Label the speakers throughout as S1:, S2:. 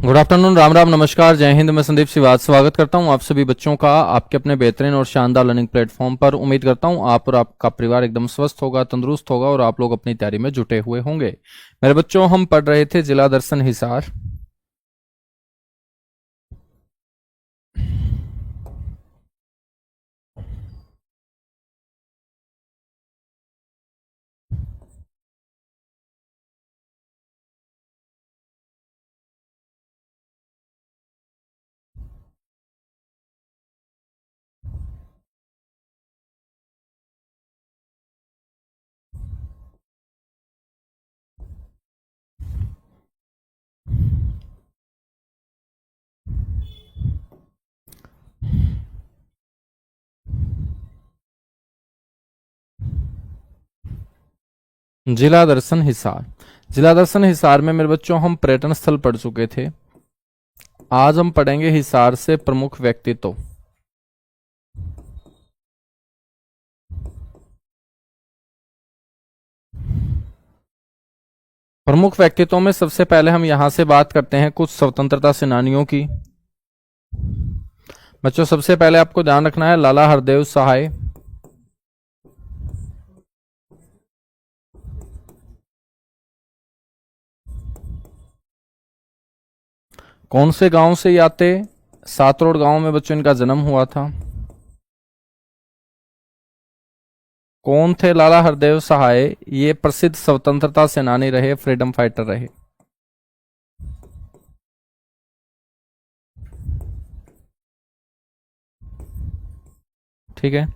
S1: Good afternoon, Ram Ram, नमस्कार, जय हिंद। मैं संदीप सिवाज स्वागत करता हूं आप सभी बच्चों का आपके अपने बेहतरीन और शानदार लर्निंग प्लेटफॉर्म पर। उम्मीद करता हूं आप और आपका परिवार एकदम स्वस्थ होगा, तंदुरुस्त होगा और आप लोग अपनी तैयारी में जुटे हुए होंगे। मेरे बच्चों, हम पढ़ रहे थे जिला दर्शन हिसार। जिला दर्शन हिसार। जिला दर्शन हिसार में मेरे बच्चों हम पर्यटन स्थल पढ़ चुके थे। आज हम पढ़ेंगे हिसार से प्रमुख व्यक्तित्व। प्रमुख व्यक्तित्वों में सबसे पहले हम यहां से बात करते हैं कुछ स्वतंत्रता सेनानियों की। बच्चों, सबसे पहले आपको ध्यान रखना है लाला हरदेव सहाय। कौन से गांव से ये आते? सातरोड गांव में बच्चों इनका जन्म हुआ था। कौन थे लाला हरदेव सहाय? ये प्रसिद्ध स्वतंत्रता सेनानी रहे, फ्रीडम फाइटर रहे। ठीक है।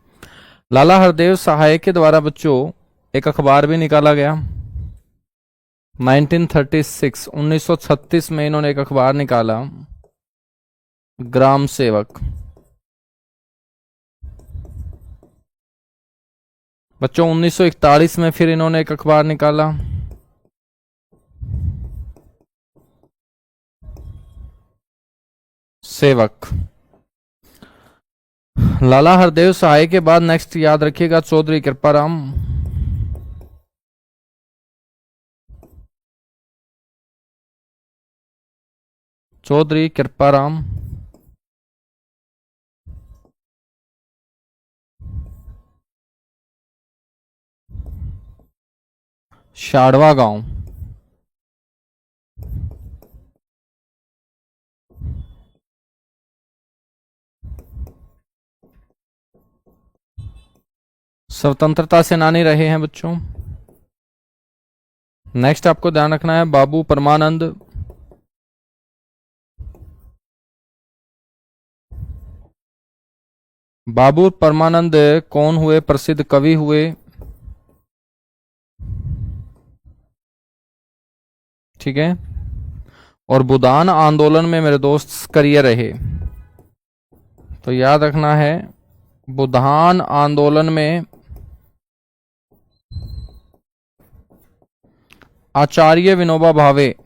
S1: लाला हरदेव सहाय के द्वारा बच्चों एक अखबार भी निकाला गया। 1936 में इन्होंने एक अखबार निकाला, ग्राम सेवक। बच्चों 1941 में फिर इन्होंने एक अखबार निकाला, सेवक। लाला हरदेव सहाय के बाद नेक्स्ट याद रखिएगा चौधरी कृपाराम। चौधरी कृपाराम। शाड़वा गांव। स्वतंत्रता सेनानी रहे हैं बच्चों। नेक्स्ट आपको ध्यान रखना है बाबू परमानंद। बाबू परमानंद कौन हुए? प्रसिद्ध कवि हुए। ठीक है। और बुदान आंदोलन में मेरे दोस्त सक्रिय रहे। तो याद रखना है बुदान आंदोलन में आचार्य विनोबा भावे।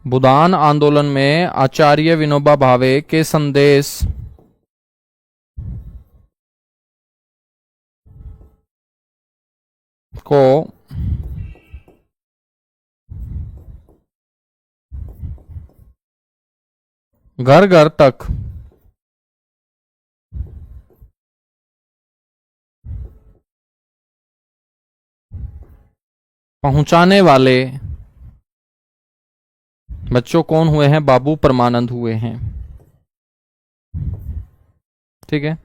S1: बुदान आंदोलन में आचार्य विनोबा भावे के संदेश को घर घर तक पहुंचाने वाले बच्चों कौन हुए हैं? बाबू परमानंद हुए हैं। ठीक है।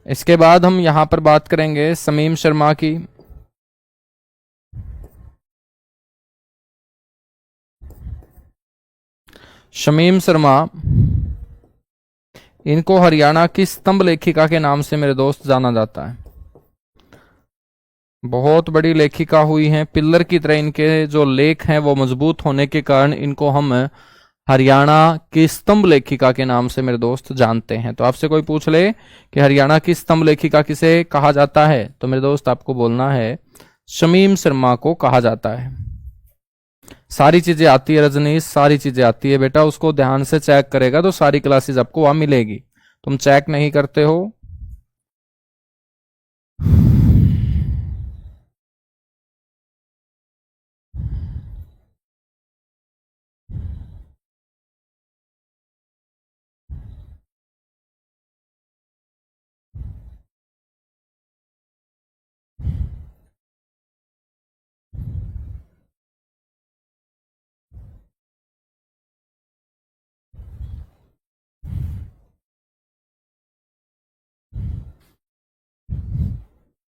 S1: इसके बाद हम यहां पर बात करेंगे शमीम शर्मा की। शमीम शर्मा, इनको हरियाणा की स्तंभ लेखिका के नाम से मेरे दोस्त जाना जाता है। बहुत बड़ी लेखिका हुई हैं, पिल्लर की तरह इनके जो लेख हैं वो मजबूत होने के कारण इनको हम हरियाणा की स्तंभ लेखिका के नाम से मेरे दोस्त जानते हैं। तो आपसे कोई पूछ ले कि हरियाणा की स्तंभ लेखिका किसे कहा जाता है, तो मेरे दोस्त आपको बोलना है शमीम शर्मा को कहा जाता है। सारी चीजें आती है रजनीश, सारी चीजें आती है बेटा, उसको ध्यान से चेक करेगा तो सारी क्लासेस आपको वहां मिलेगी। तुम चेक नहीं करते हो।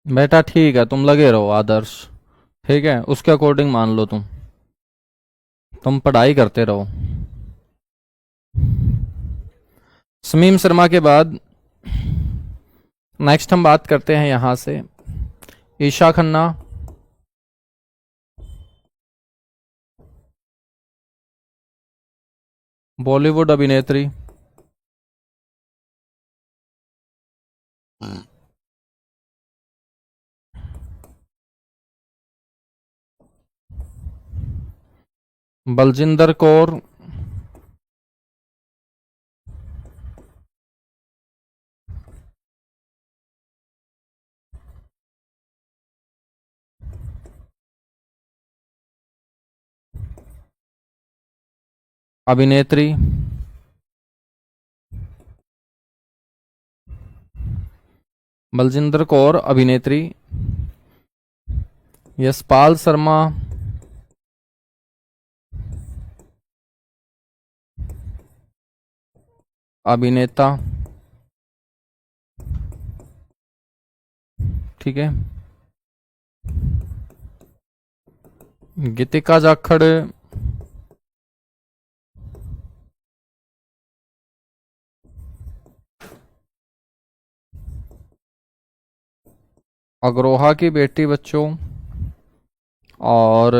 S1: बेटा ठीक है, तुम लगे रहो आदर्श, ठीक है, उसके अकॉर्डिंग मान लो तुम पढ़ाई करते रहो। समीम शर्मा के बाद नेक्स्ट हम बात करते हैं यहां से ईशा खन्ना। बॉलीवुड अभिनेत्री। बलजिंदर कौर। अभिनेत्री। बलजिंदर कौर अभिनेत्री। यशपाल शर्मा अभिनेता। ठीक है। गीतिका जाखड़ अग्रोहा की बेटी बच्चों, और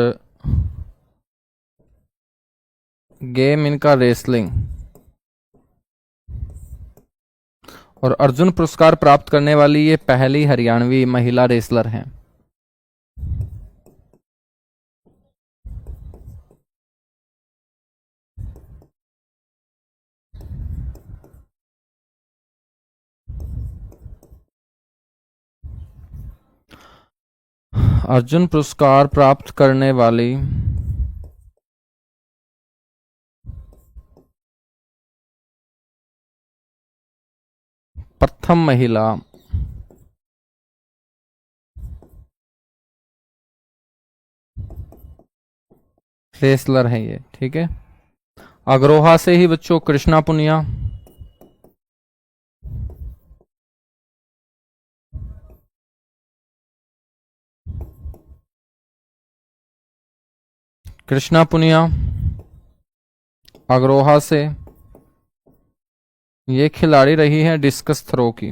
S1: गेम इनका रेसलिंग, और अर्जुन पुरस्कार प्राप्त करने वाली ये पहली हरियाणवी महिला रेसलर हैं। अर्जुन पुरस्कार प्राप्त करने वाली प्रथम महिला रेसलर है ये, ठीक है। अग्रोहा से ही बच्चों कृष्णा पुनिया। कृष्णा पुनिया अग्रोहा से ये खिलाड़ी रही है डिस्कस थ्रो की,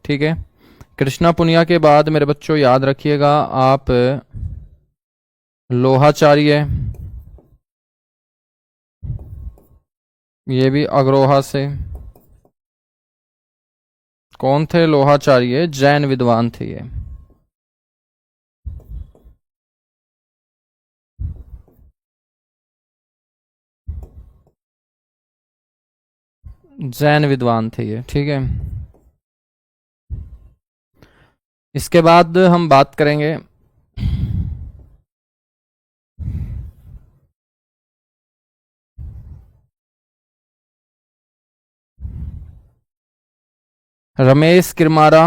S1: ठीक है। कृष्णा पुनिया के बाद मेरे बच्चों याद रखिएगा आप लोहाचार्य, ये भी अग्रोहा से। कौन थे लोहाचार्य? जैन विद्वान थे ये। जैन विद्वान थे ये, ठीक है। इसके बाद हम बात करेंगे रमेश किरमारा।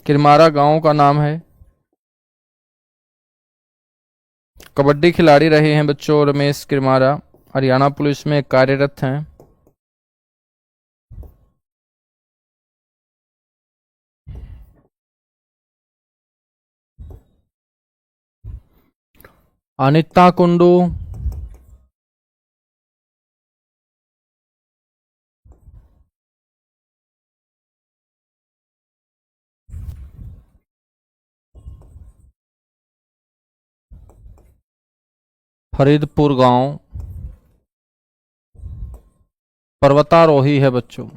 S1: किरमारा गांव का नाम है। कबड्डी खिलाड़ी रहे हैं बच्चों रमेश किरमारा, हरियाणा पुलिस में कार्यरत हैं। अनिता कुंडू। फरीदपुर गांव, पर्वतारोही है बच्चों,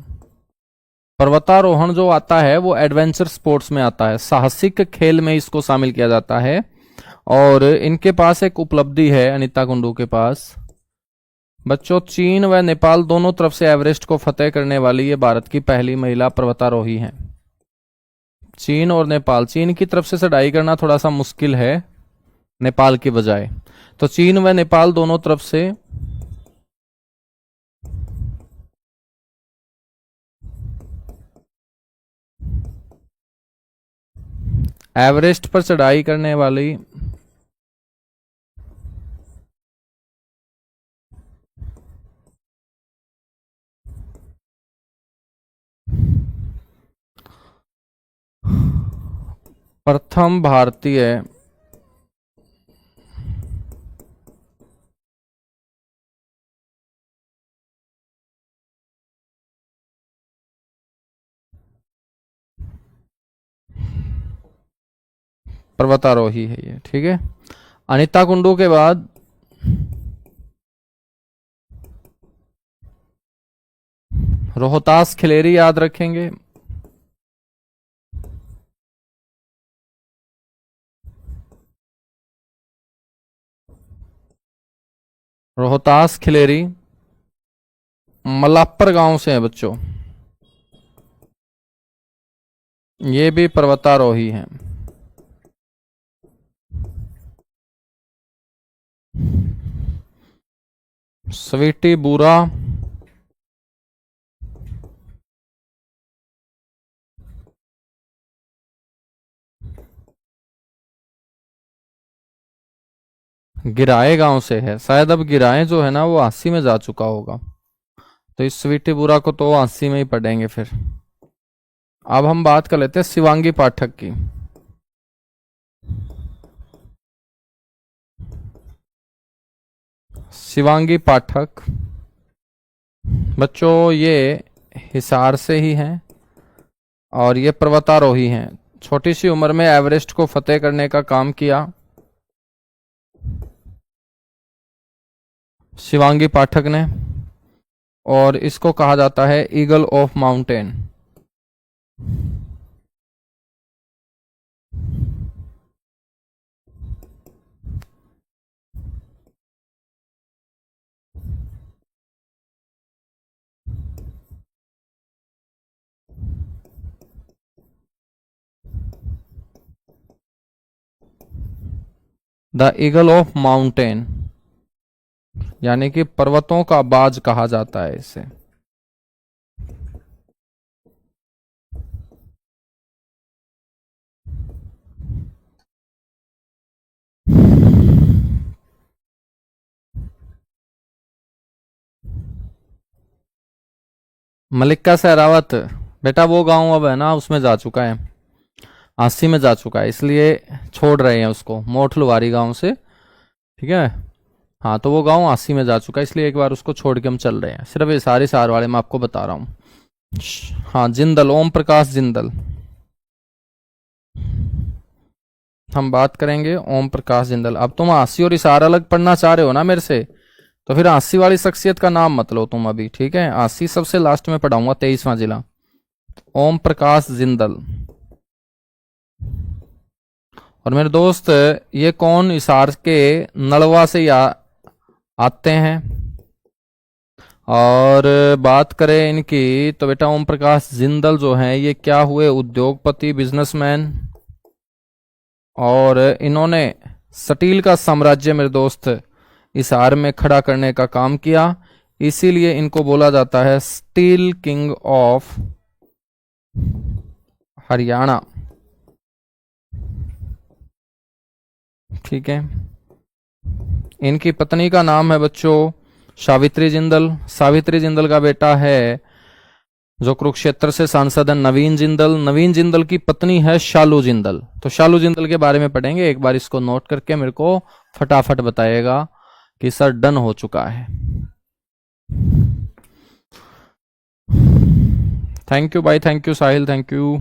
S1: पर्वतारोहण जो आता है वो एडवेंचर स्पोर्ट्स में आता है, साहसिक खेल में इसको शामिल किया जाता है। और इनके पास एक उपलब्धि है, अनीता कुंडू के पास बच्चों, चीन व नेपाल दोनों तरफ से एवरेस्ट को फतेह करने वाली ये भारत की पहली महिला पर्वतारोही हैं। चीन और नेपाल, चीन की तरफ से चढ़ाई करना थोड़ा सा मुश्किल है नेपाल की बजाय, तो चीन व नेपाल दोनों तरफ से एवरेस्ट पर चढ़ाई करने वाली प्रथम भारतीय पर्वतारोही है ये, ठीक है। अनीता कुंडू के बाद रोहतास खिलेरी याद रखेंगे। रोहतास खिलेरी मलापर गांव से है बच्चों, ये भी पर्वतारोही हैं। स्वीटी बुरा गिराए गांव से है, शायद अब गिराए जो है ना वो 80 में जा चुका होगा, तो इस स्वीटी बुरा को तो 80 में ही पढ़ेंगे फिर। अब हम बात कर लेते हैं शिवांगी पाठक की। शिवांगी पाठक बच्चों ये हिसार से ही हैं और ये पर्वतारोही हैं। छोटी सी उम्र में एवरेस्ट को फतेह करने का काम किया शिवांगी पाठक ने, और इसको कहा जाता है eagle of mountain. The eagle of mountain यानी कि पर्वतों का बाज कहा जाता है इसे। मलिक्का सहरावत बेटा वो गांव अब है ना उसमें जा चुका है, 80 में जा चुका है, इसलिए छोड़ रहे हैं उसको, मोठ लुवारी गांव से, ठीक है। हाँ तो वो गांव 80 में जा चुका है, इसलिए एक बार उसको छोड़ के हम चल रहे हैं, सिर्फ ये सारे सार वाले मैं आपको बता रहा हूँ। हाँ जिंदल, ओम प्रकाश जिंदल, हम बात करेंगे ओम प्रकाश जिंदल। अब तुम 80 और इशारा अलग पढ़ना चाह रहे हो ना मेरे से, तो फिर 80 वाली शख्सियत का नाम मत लो तुम अभी, ठीक है। 80 सबसे लास्ट में पढ़ाऊंगा, 23वां जिला ओम प्रकाश जिंदल। और मेरे दोस्त ये कौन इसार के नलवा से आते हैं। और बात करें इनकी तो बेटा ओम प्रकाश जिंदल जो हैं ये क्या हुए, उद्योगपति, बिजनेसमैन, और इन्होंने स्टील का साम्राज्य मेरे दोस्त इसार में खड़ा करने का काम किया, इसीलिए इनको बोला जाता है स्टील किंग ऑफ हरियाणा, ठीक है। इनकी पत्नी का नाम है बच्चों सावित्री जिंदल। सावित्री जिंदल का बेटा है जो कुरुक्षेत्र से सांसद है नवीन जिंदल। नवीन जिंदल की पत्नी है शालू जिंदल। तो शालू जिंदल के बारे में पढ़ेंगे, एक बार इसको नोट करके मेरे को फटाफट बताइएगा कि सर डन हो चुका है। थैंक यू भाई, thank you Sahil, thank you.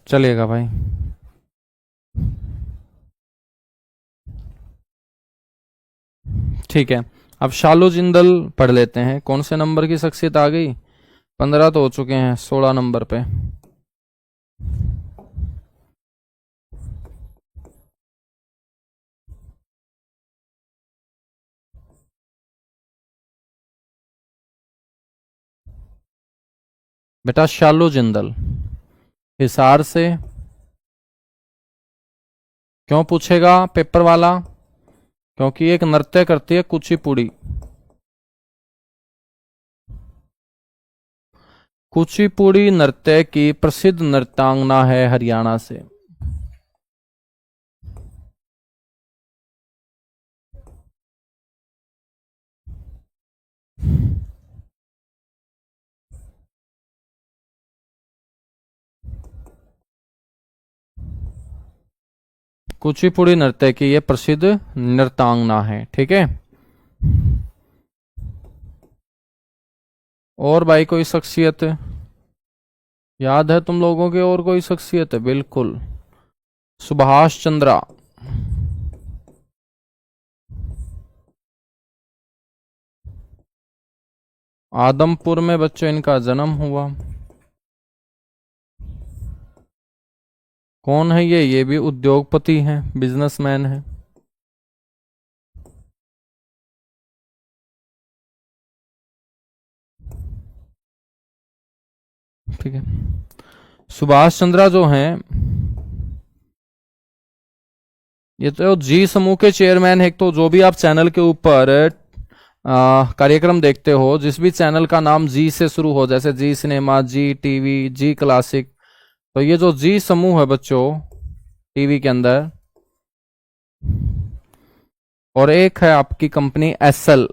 S1: चलिएगा भाई। ठीक है, अब शालू जिंदल पढ़ लेते हैं। कौन से नंबर की शख्सियत आ गई? 15 तो हो चुके हैं, 16 नंबर पे। बेटा शालू जिंदल हिसार से। क्यों पूछेगा पेपर वाला? क्योंकि एक नृत्य करती है कुचिपुड़ी। कुचिपुड़ी नृत्य की प्रसिद्ध नृत्यांगना है हरियाणा से। कुचिपुड़ी नृत्य की ये प्रसिद्ध नृत्यांगना है। ठीक है, और भाई कोई शख्सियत याद है तुम लोगों के? और कोई शख्सियत है? बिल्कुल, सुभाष चंद्रा। आदमपुर में बच्चों इनका जन्म हुआ। कौन है ये भी उद्योगपति हैं, बिजनेसमैन है। ठीक है, सुभाष चंद्रा जो हैं ये तो जी समूह के चेयरमैन है। एक तो जो भी आप चैनल के ऊपर कार्यक्रम देखते हो, जिस भी चैनल का नाम जी से शुरू हो, जैसे जी सिनेमा, जी टीवी, जी क्लासिक, तो ये जो जी समूह है बच्चों टीवी के अंदर, और एक है आपकी कंपनी एसएल,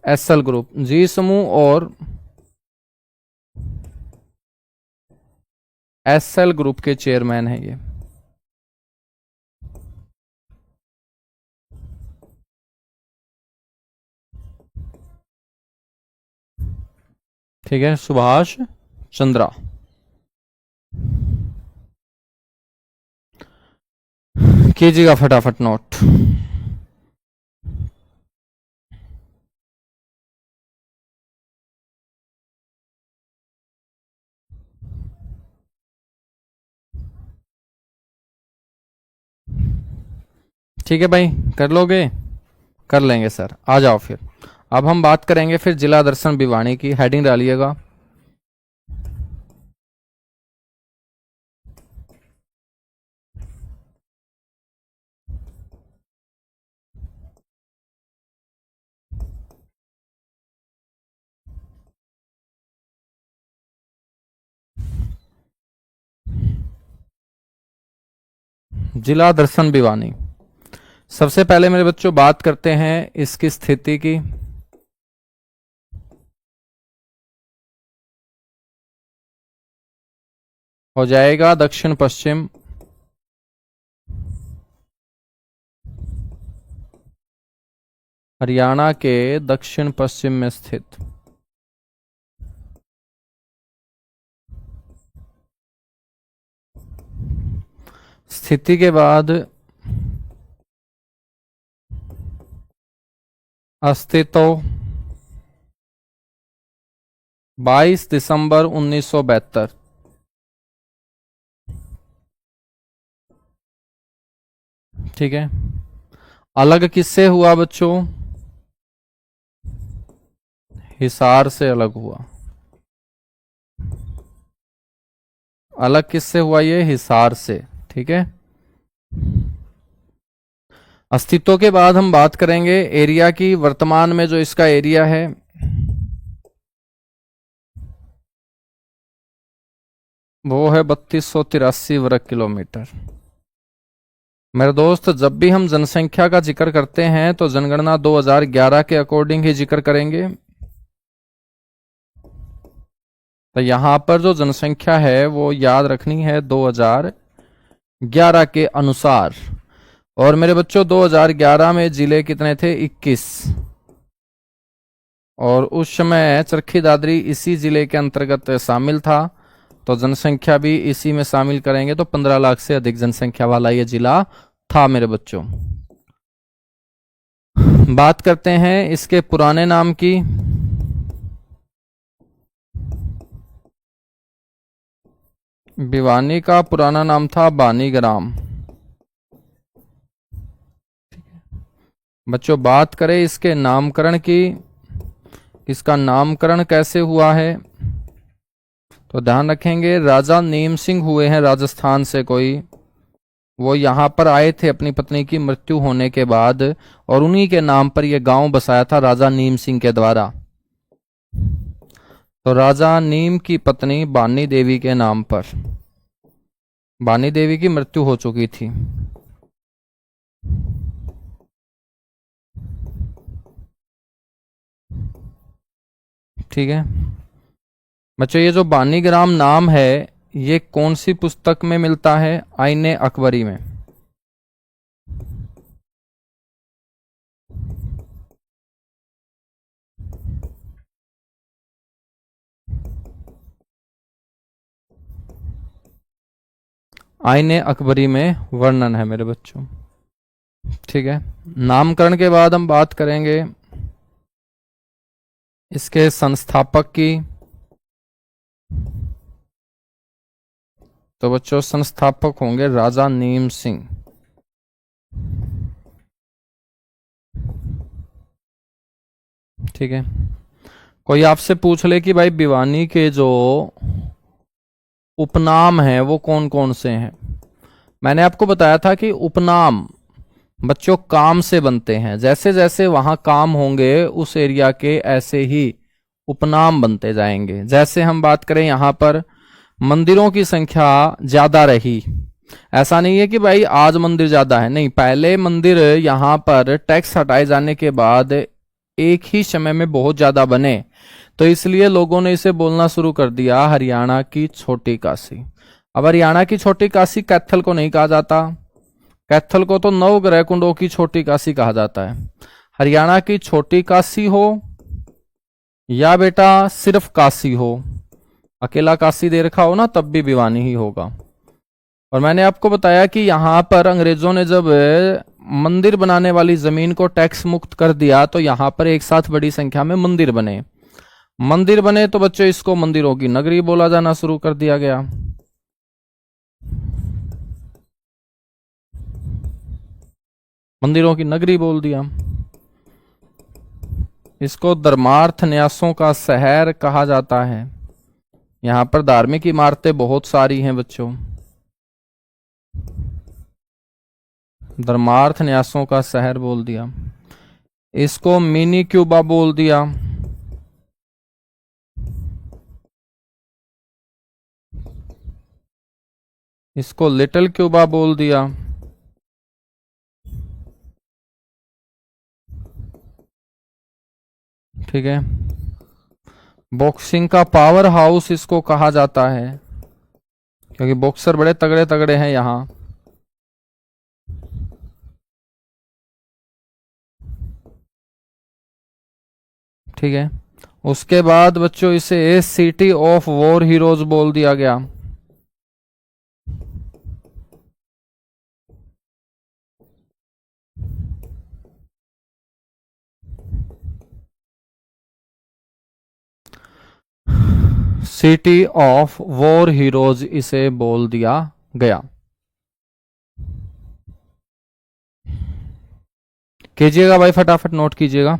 S1: एसएल ग्रुप, जी समूह और एसएल ग्रुप के चेयरमैन है ये। ठीक है, सुभाष चंद्रा। कीजिएगा फटाफट नोट। ठीक है भाई, कर लोगे? कर लेंगे सर, आ जाओ फिर। अब हम बात करेंगे फिर जिला दर्शन भिवानी की। हेडिंग डालिएगा। जिला दर्शन भिवानी। सबसे पहले मेरे बच्चों बात करते हैं इसकी स्थिति की। हो जाएगा दक्षिण पश्चिम हरियाणा के दक्षिण पश्चिम में स्थित। स्थिति के बाद अस्तित्व 22 दिसंबर 1972। ठीक है, अलग किससे हुआ बच्चों? हिसार से अलग हुआ। अलग किससे हुआ? ये हिसार से। ठीक है, अस्तित्व के बाद हम बात करेंगे एरिया की। वर्तमान में जो इसका एरिया है वो है 3283 वर्ग किलोमीटर। मेरे दोस्त, जब भी हम जनसंख्या का जिक्र करते हैं तो जनगणना 2011 के अकॉर्डिंग ही जिक्र करेंगे। तो यहां पर जो जनसंख्या है वो याद रखनी है 2011 के अनुसार। और मेरे बच्चों 2011 में जिले कितने थे? 21। और उस समय चरखी दादरी इसी जिले के अंतर्गत शामिल था। तो जनसंख्या भी इसी में शामिल करेंगे तो 15 लाख से अधिक जनसंख्या वाला ये जिला था मेरे बच्चों। बात करते हैं इसके पुराने नाम की। भिवानी का पुराना नाम था बानीग्राम। बच्चों बात करें इसके नामकरण की, इसका नामकरण कैसे हुआ है, तो ध्यान रखेंगे राजा नीम सिंह हुए हैं राजस्थान से कोई। वो यहाँ पर आए थे अपनी पत्नी की मृत्यु होने के बाद, और उन्हीं के नाम पर यह गांव बसाया था राजा नीम सिंह के द्वारा। तो राजा नीम की पत्नी बानी देवी के नाम पर, बानी देवी की मृत्यु हो चुकी थी। ठीक है बच्चों, ये जो बानीग्राम नाम है ये कौन सी पुस्तक में मिलता है? आईने अकबरी में। आईने अकबरी में वर्णन है मेरे बच्चों। ठीक है, नामकरण के बाद हम बात करेंगे इसके संस्थापक की। तो बच्चों संस्थापक होंगे राजा नीम सिंह। ठीक है, कोई आपसे पूछ ले कि भाई भिवानी के जो उपनाम हैं वो कौन कौन से हैं? मैंने आपको बताया था कि उपनाम बच्चों काम से बनते हैं। जैसे जैसे वहां काम होंगे उस एरिया के, ऐसे ही उपनाम बनते जाएंगे। जैसे हम बात करें यहाँ पर मंदिरों की संख्या ज्यादा रही, ऐसा नहीं है कि भाई आज मंदिर ज्यादा है, नहीं, पहले मंदिर यहाँ पर टैक्स हटाए जाने के बाद एक ही समय में बहुत ज्यादा बने, तो इसलिए लोगों ने इसे बोलना शुरू कर दिया हरियाणा की छोटी काशी। अब हरियाणा की छोटी काशी कैथल को नहीं कहा जाता, कैथल को तो नवग्रह कुंडों की छोटी काशी कहा जाता है। हरियाणा की छोटी काशी हो या बेटा सिर्फ काशी हो, अकेला काशी दे रखा हो ना, तब भी भिवानी ही होगा। और मैंने आपको बताया कि यहां पर अंग्रेजों ने जब मंदिर बनाने वाली जमीन को टैक्स मुक्त कर दिया तो यहां पर एक साथ बड़ी संख्या में मंदिर बने। मंदिर बने तो बच्चों इसको मंदिरों की नगरी बोला जाना शुरू कर दिया गया। मंदिरों की नगरी बोल दिया। इसको धर्मार्थ न्यासों का शहर कहा जाता है। यहां पर धार्मिक इमारतें बहुत सारी हैं बच्चों। धर्मार्थ न्यासों का शहर बोल दिया। इसको मिनी क्यूबा बोल दिया। इसको लिटिल क्यूबा बोल दिया। ठीक है, बॉक्सिंग का पावर हाउस इसको कहा जाता है, क्योंकि बॉक्सर बड़े तगड़े तगड़े हैं यहाँ। ठीक है, उसके बाद बच्चों इसे सिटी ऑफ वॉर हीरोज बोल दिया गया। सिटी ऑफ वॉर हीरोज इसे बोल दिया गया। कीजिएगा भाई, फटाफट नोट कीजिएगा।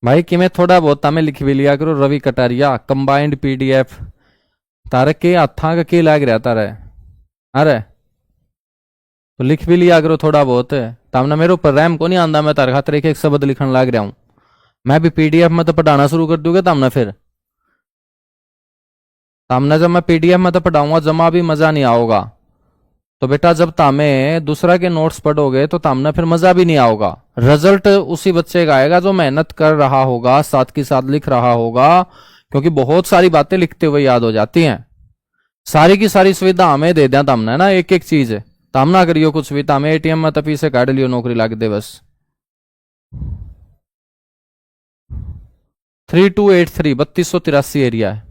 S1: भाई कि मैं थोड़ा बहुत तमें लिख भी लिया करो रवि कटारिया कंबाइंड पीडीएफ तारे के हाथा का के लाग रहा तारे। अरे तो लिख भी लिया करो थोड़ा बहुत। तमने मेरे ऊपर रैम को नहीं आंदा, मैं तारे खातर एक शब्द लिखने लग रहा हूं। मैं भी पीडीएफ में तो पढ़ाना शुरू कर दूंगा तमने फिर। तमने जब मैं पीडीएफ में तो पढ़ाऊंगा जमा भी मजा नहीं आओगा। तो बेटा जब तामे दूसरा के नोट्स पढ़ोगे तो तामने फिर मजा भी नहीं आओगा। रिजल्ट उसी बच्चे का आएगा जो मेहनत कर रहा होगा, साथ के साथ लिख रहा होगा। क्योंकि बहुत सारी बातें लिखते हुए याद हो जाती हैं। सारी की सारी सुविधा हमें दे दें तामने ना, एक एक चीज है। ताम ना करियो कुछ भी, तामे एटीएम में तभी से काट लियो नौकरी लाग दे बस। 3283 3283 एरिया है।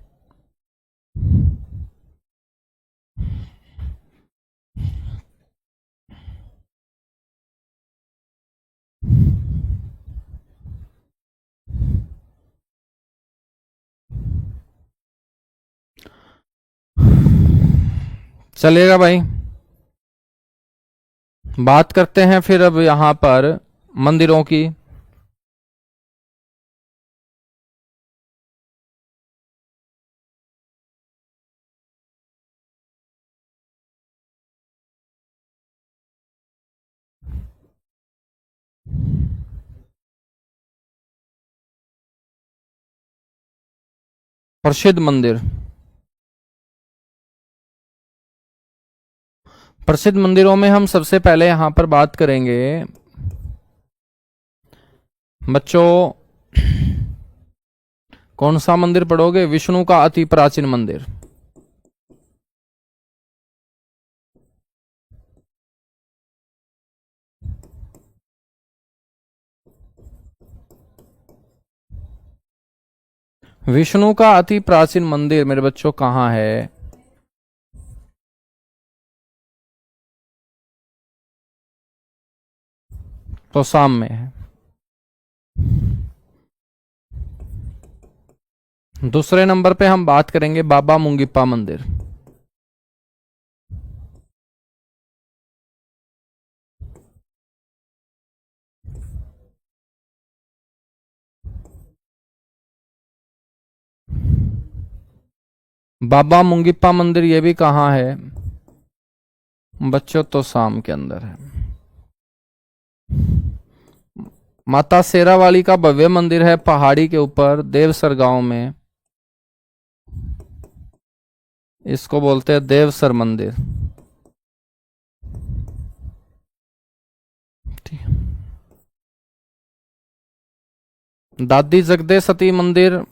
S1: चलेगा भाई। बात करते हैं फिर अब यहां पर मंदिरों की। प्रसिद्ध मंदिर। प्रसिद्ध मंदिरों में हम सबसे पहले यहां पर बात करेंगे बच्चों। कौन सा मंदिर पढ़ोगे? विष्णु का अति प्राचीन मंदिर। विष्णु का अति प्राचीन मंदिर मेरे बच्चों कहां है? तो शाम में है। दूसरे नंबर पे हम बात करेंगे बाबा मुंगीप्पा मंदिर। बाबा मुंगीप्पा मंदिर ये भी कहां है बच्चों? तो शाम के अंदर है। माता शेरावाली का भव्य मंदिर है पहाड़ी के ऊपर देवसर गांव में। इसको बोलते हैं देवसर मंदिर। दादी जगदे सती मंदिर।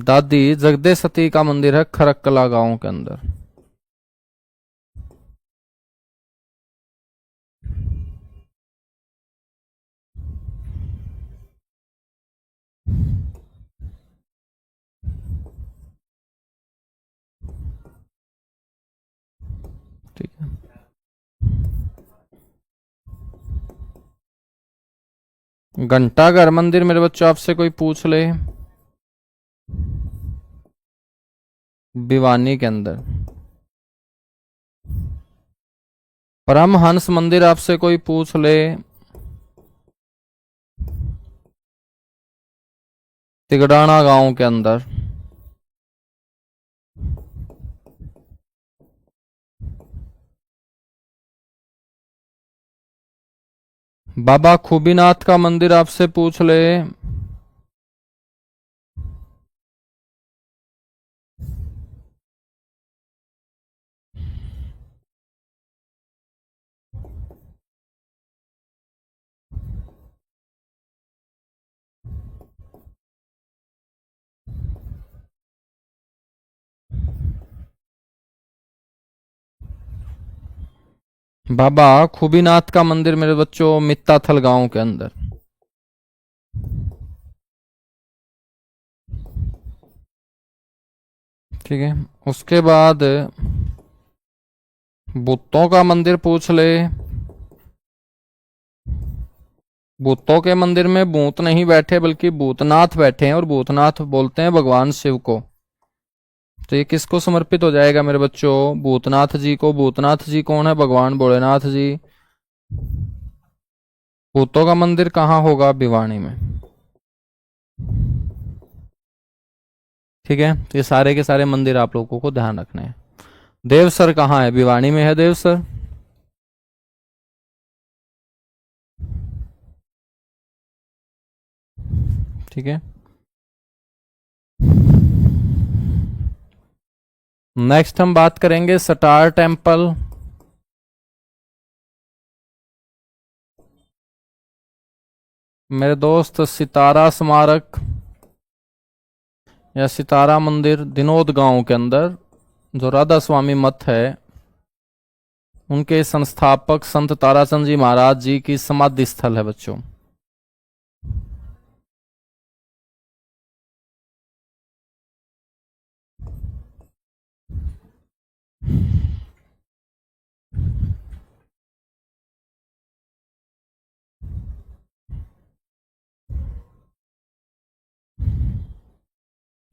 S1: दादी जगदे सती का मंदिर है खरकला गांव के अंदर। ठीक है। घंटाघर मंदिर मेरे बच्चों आपसे कोई पूछ ले, भिवानी के अंदर। परमहंस मंदिर आपसे कोई पूछ ले, तिगड़ाना गांव के अंदर। बाबा खूबीनाथ का मंदिर आपसे पूछ ले, बाबा खूबीनाथ का मंदिर मेरे बच्चों मित्ताथल गांव के अंदर। ठीक है। उसके बाद भूतों का मंदिर पूछ ले। भूतों के मंदिर में भूत नहीं बैठे बल्कि भूतनाथ बैठे हैं और भूतनाथ बोलते हैं भगवान शिव को। तो ये किसको समर्पित हो जाएगा मेरे बच्चों? भूतनाथ जी को। भूतनाथ जी कौन है? भगवान भोलेनाथ जी। भूतों का मंदिर कहाँ होगा? भिवानी में। ठीक है, तो ये सारे के सारे मंदिर आप लोगों को ध्यान रखने हैं। देवसर कहाँ है? भिवानी में है देवसर। ठीक है, नेक्स्ट हम बात करेंगे सटार टेम्पल। मेरे दोस्त सितारा स्मारक या सितारा मंदिर दिनोद गांव के अंदर, जो राधा स्वामी मठ है, उनके संस्थापक संत ताराचंद जी महाराज जी की समाधि स्थल है बच्चों।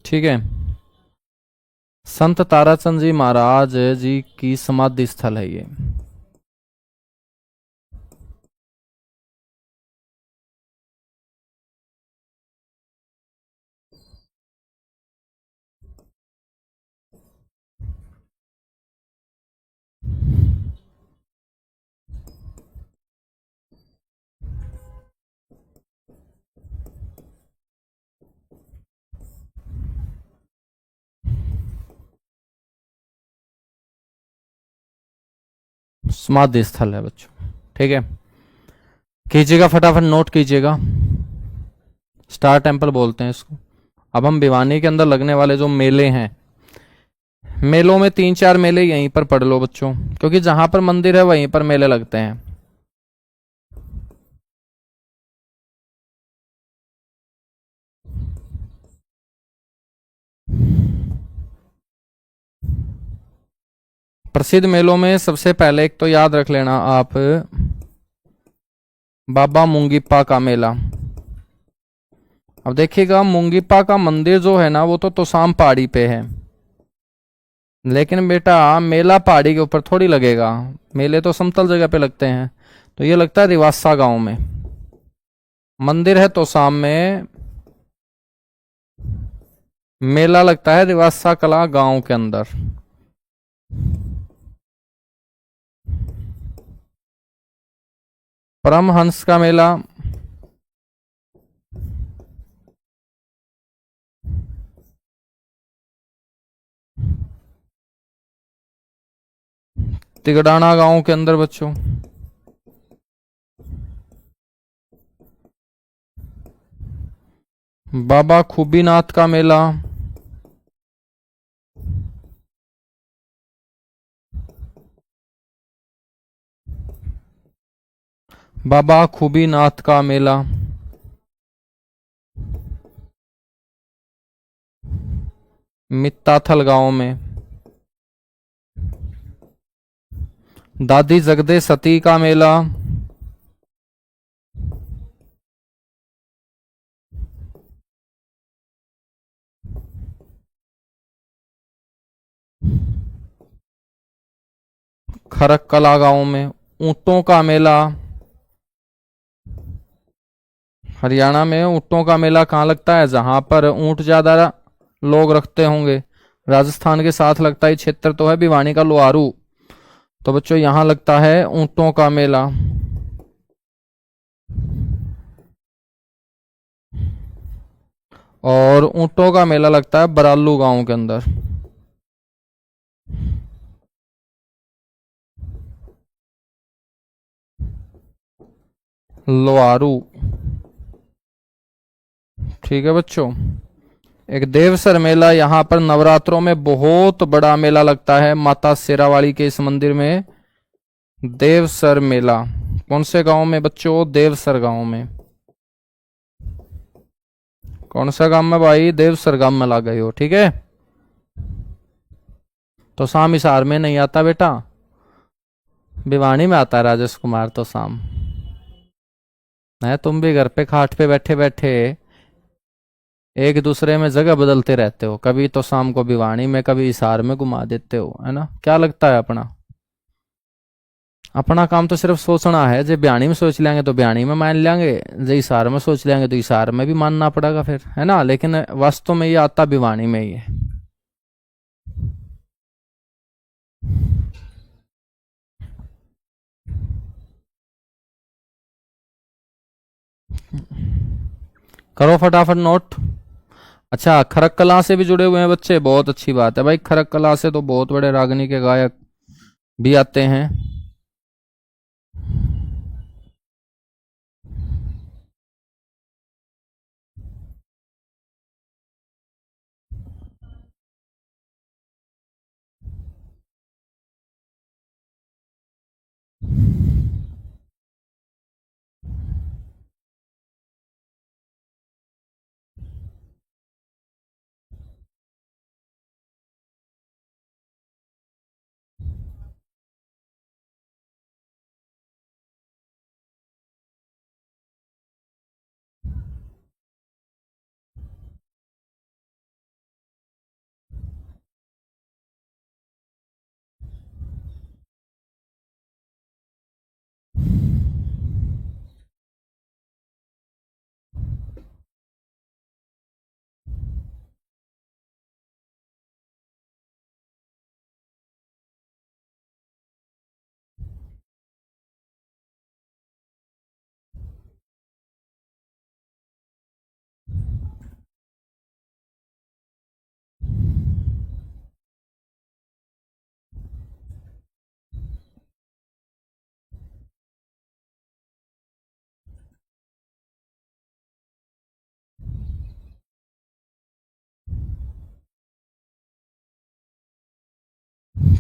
S1: ठीक है, संत ताराचंद जी महाराज जी की समाधि स्थल है ये। समाधि स्थल है बच्चों। ठीक है, कीजिएगा, फटाफट नोट कीजिएगा। स्टार टेम्पल बोलते हैं इसको। अब हम भिवानी के अंदर लगने वाले जो मेले हैं, मेलों में 3-4 मेले यहीं पर पढ़ लो बच्चों, क्योंकि जहां पर मंदिर है वहीं पर मेले लगते हैं। प्रसिद्ध मेलों में सबसे पहले एक तो याद रख लेना आप, बाबा मुंगीप्पा का मेला। अब देखिएगा, मुंगीप्पा का मंदिर जो है ना, वो तो तोसाम पहाड़ी पे है, लेकिन बेटा मेला पहाड़ी के ऊपर थोड़ी लगेगा। मेले तो समतल जगह पे लगते हैं। तो ये लगता है रिवासा गांव में। मंदिर है तोसाम में, मेला लगता है रिवासा कला गांव के अंदर। परमहंस का मेला, तिगड़ाना गांव के अंदर बच्चों। बाबा खूबीनाथ का मेला, बाबा खूबीनाथ का मेला मित्ताथल गांव में। दादी जगदे सती का मेला, खरककला गांव में। ऊंटों का मेला, हरियाणा में ऊंटों का मेला कहाँ लगता है? जहां पर ऊंट ज्यादा लोग रखते होंगे। राजस्थान के साथ लगता है क्षेत्र तो है भिवानी का लोहारू। तो बच्चों यहां लगता है ऊंटों का मेला। और ऊंटों का मेला लगता है बरालू गांव के अंदर। लोहारू। ठीक है बच्चों, एक देवसर मेला, यहां पर नवरात्रों में बहुत बड़ा मेला लगता है माता शेरावाली के इस मंदिर में। देवसर मेला कौन से गांव में बच्चों? देवसर गांव में। कौन सा गांव में भाई? देवसर गांव में ला गए हो। ठीक है, तो शाम हिसार में नहीं आता बेटा, भिवानी में आता है राजेश कुमार। तो शाम है, तुम भी घर पे खाट पे बैठे बैठे एक दूसरे में जगह बदलते रहते हो, कभी तो शाम को भिवानी में, कभी हिसार में घुमा देते हो, है ना। क्या लगता है अपना अपना काम तो सिर्फ सोचना है। जब बयानी में सोच लेंगे तो बयानी में मान लेंगे, जब हिसार में सोच लेंगे तो हिसार में भी मानना पड़ेगा फिर, है ना। लेकिन वास्तव में ये आता भिवानी में ही है। करो फटाफट नोट। अच्छा, खरक कला से भी जुड़े हुए हैं बच्चे, बहुत अच्छी बात है भाई। खरक कला से तो बहुत बड़े रागनी के गायक भी आते हैं।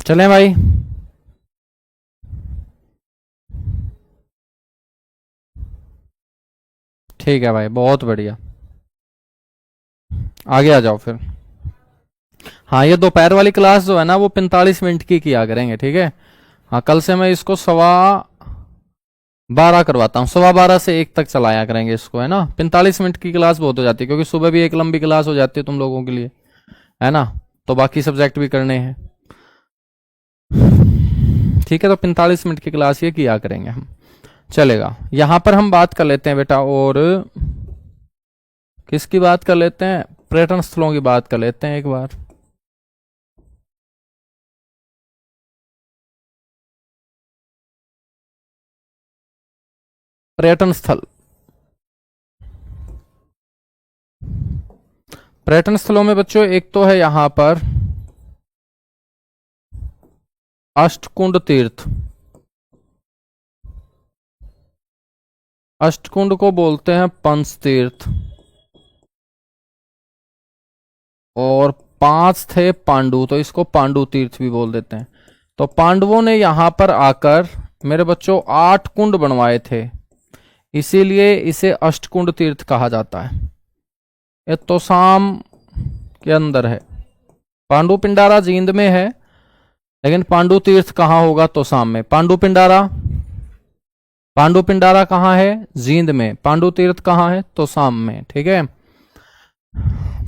S1: चलें भाई। ठीक है भाई, बहुत बढ़िया। आगे आ जाओ फिर। हाँ, ये दोपहर वाली क्लास जो है ना, वो 45 मिनट की किया करेंगे, ठीक है। हाँ, कल से मैं इसको 12:15 करवाता हूँ, 12:15 से 1 तक चलाया करेंगे इसको, है ना। 45 मिनट की क्लास बहुत हो जाती है, क्योंकि सुबह भी एक लंबी क्लास हो जाती है तुम लोगों के लिए, है ना। तो बाकी सब्जेक्ट भी करने हैं, ठीक है। तो 45 मिनट की क्लास ये किया करेंगे हम, चलेगा। यहां पर हम बात कर लेते हैं बेटा, और किसकी बात कर लेते हैं, पर्यटन स्थलों की बात कर लेते हैं एक बार। पर्यटन स्थल, पर्यटन स्थलों में बच्चों एक तो है यहां पर अष्टकुंड तीर्थ। अष्टकुंड को बोलते हैं पंच तीर्थ, और 5 थे पांडु, तो इसको पांडु तीर्थ भी बोल देते हैं। तो पांडवों ने यहां पर आकर मेरे बच्चों 8 कुंड बनवाए थे, इसीलिए इसे अष्टकुंड तीर्थ कहा जाता है। ये तोसाम के अंदर है। पांडु पिंडारा जींद में है, लेकिन पांडु तीर्थ कहाँ होगा, तोसाम में। पांडु पिंडारा कहाँ है, जींद में। पांडु तीर्थ कहाँ है, तोसाम में, ठीक है।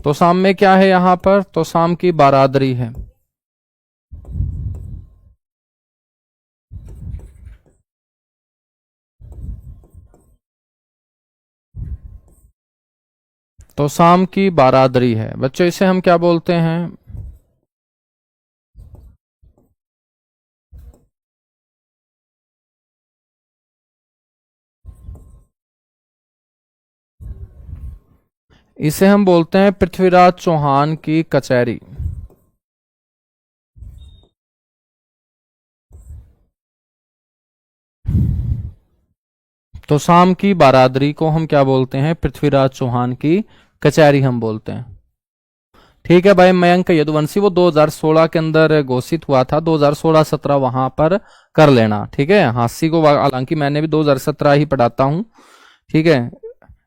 S1: तोसाम में क्या है, यहां पर तोसाम की बारादरी है। तोसाम की बारादरी है बच्चों, इसे हम क्या बोलते हैं, इसे हम बोलते हैं पृथ्वीराज चौहान की कचहरी। तोसाम की बारादरी को हम क्या बोलते हैं, पृथ्वीराज चौहान की कचहरी हम बोलते हैं, ठीक है भाई। मयंक यदुवंशी वो 2016 के अंदर घोषित हुआ था, 2016-17 वहां पर कर लेना, ठीक है। हांसी को हालांकि मैंने भी 2017 ही पढ़ाता हूं, ठीक है,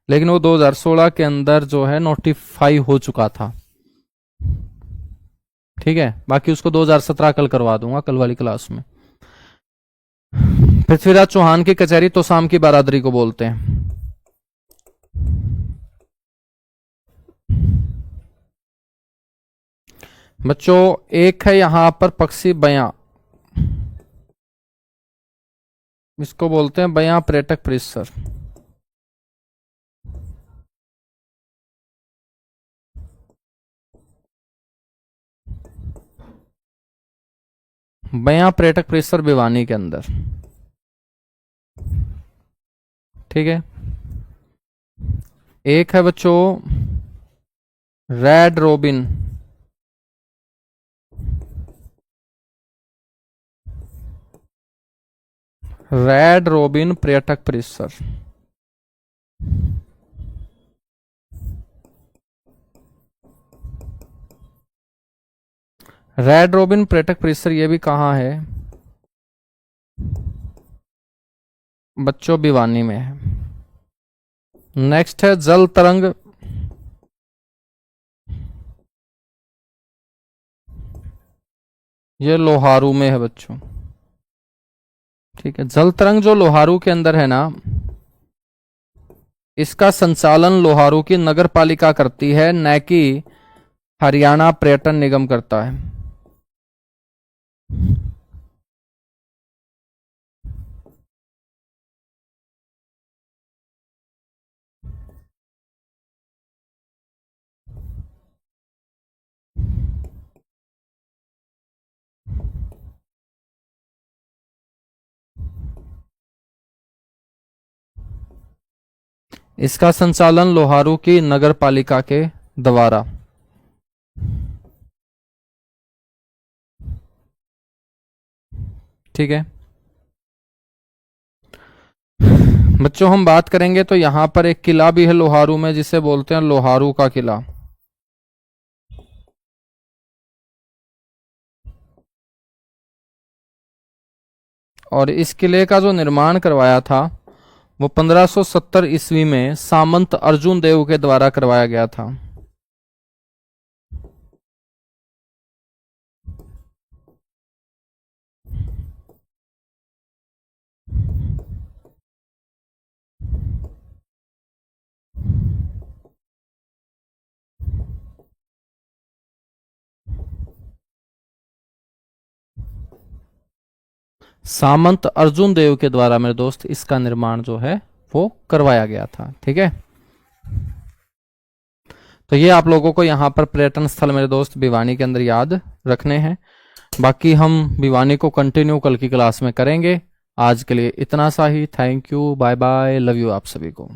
S1: लेकिन वो 2016 के अंदर जो है नोटिफाई हो चुका था, ठीक है। बाकी उसको 2017 कल करवा दूंगा, कल वाली क्लास में। पृथ्वीराज चौहान की कचहरी तोसाम की बारादरी को बोलते हैं। बच्चों एक है यहां पर पक्षी बयां, इसको बोलते हैं बयां पर्यटक परिसर। बयां पर्यटक परिसर भिवानी के अंदर, ठीक है। एक है बच्चों रेड रोबिन, रेड रोबिन पर्यटक परिसर। रेड रोबिन पर्यटक परिसर ये भी कहाँ है बच्चों? भिवानी में है। नेक्स्ट है जल तरंग, ये लोहारू में है बच्चों, ठीक है। जल तरंग जो लोहारू के अंदर है ना, इसका संचालन लोहारू की नगर पालिका करती है, न कि हरियाणा पर्यटन निगम करता है। इसका संचालन लोहारू की नगर पालिका के द्वारा। ठीक है बच्चों, हम बात करेंगे तो यहां पर एक किला भी है लोहारू में, जिसे बोलते हैं लोहारू का किला। और इस किले का जो निर्माण करवाया था वो 1570 ईस्वी में सामंत अर्जुन देव के द्वारा करवाया गया था। सामंत अर्जुन देव के द्वारा मेरे दोस्त इसका निर्माण जो है वो करवाया गया था। ठीक है, तो ये आप लोगों को यहाँ पर पर्यटन स्थल मेरे दोस्त भिवानी के अंदर याद रखने हैं। बाकी हम भिवानी को कंटिन्यू कल की क्लास में करेंगे। आज के लिए इतना सा ही। Thank you, bye bye, love you आप सभी को।